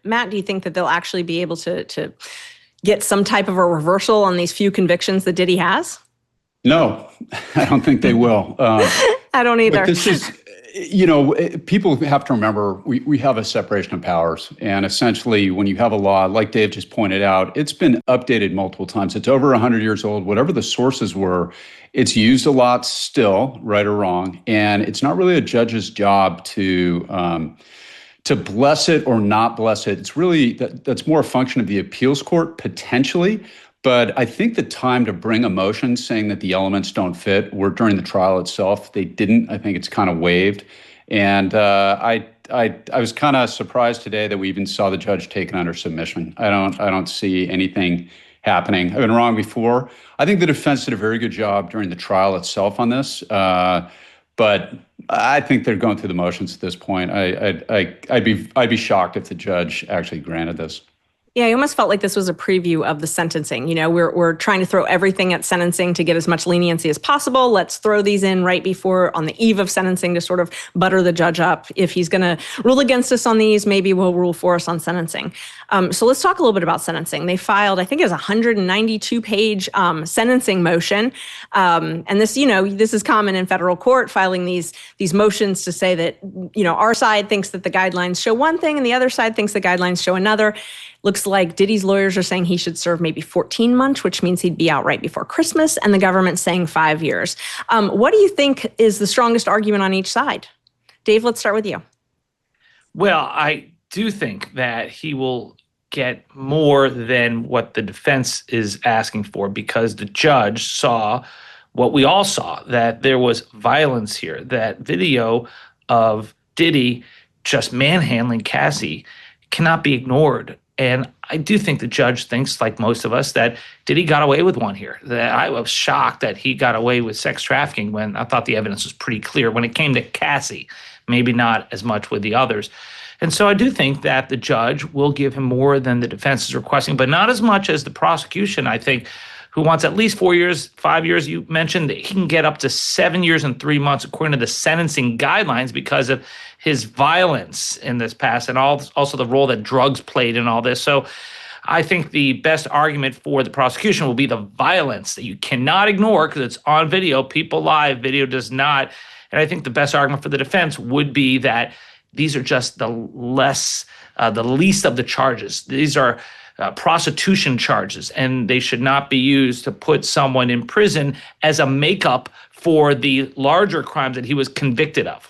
Matt, do you think that they'll actually be able to get some type of a reversal on these few convictions that Diddy has? No, I don't think they will. I don't either. But this is, people have to remember we have a separation of powers. And essentially, when you have a law, like Dave just pointed out, it's been updated multiple times. It's over 100 years old. Whatever the sources were, it's used a lot still, right or wrong. And it's not really a judge's job to bless it or not bless it. It's really, that's more a function of the appeals court, potentially. But I think the time to bring a motion saying that the elements don't fit were during the trial itself. They didn't. I think it's kind of waived. And I was kind of surprised today that we even saw the judge taken under submission. I don't see anything happening. I've been wrong before. I think the defense did a very good job during the trial itself on this. But I think they're going through the motions at this point. I'd be shocked if the judge actually granted this. Yeah, I almost felt like this was a preview of the sentencing. We're trying to throw everything at sentencing to get as much leniency as possible. Let's throw these in right before, on the eve of sentencing, to sort of butter the judge up. If he's going to rule against us on these, maybe we'll rule for us on sentencing. So let's talk a little bit about sentencing. They filed, I think it was a 192-page sentencing motion. And this is common in federal court, filing these motions to say that, our side thinks that the guidelines show one thing and the other side thinks the guidelines show another. Looks like Diddy's lawyers are saying he should serve maybe 14 months, which means he'd be out right before Christmas, and the government's saying 5 years. What do you think is the strongest argument on each side? Dave, let's start with you. Well, I do think that he will get more than what the defense is asking for, because the judge saw what we all saw, that there was violence here, that video of Diddy just manhandling Cassie cannot be ignored. And I do think the judge thinks, like most of us, that Diddy got away with one here. That I was shocked that he got away with sex trafficking when I thought the evidence was pretty clear. When it came to Cassie, maybe not as much with the others. And so I do think that the judge will give him more than the defense is requesting, but not as much as the prosecution, I think, who wants at least 4 years, 5 years. You mentioned that he can get up to 7 years and 3 months according to the sentencing guidelines because of his violence in this past, and also the role that drugs played in all this. So I think the best argument for the prosecution will be the violence that you cannot ignore because it's on video. People lie, video does not. And I think the best argument for the defense would be that these are just the least of the charges. These are prostitution charges, and they should not be used to put someone in prison as a makeup for the larger crimes that he was convicted of.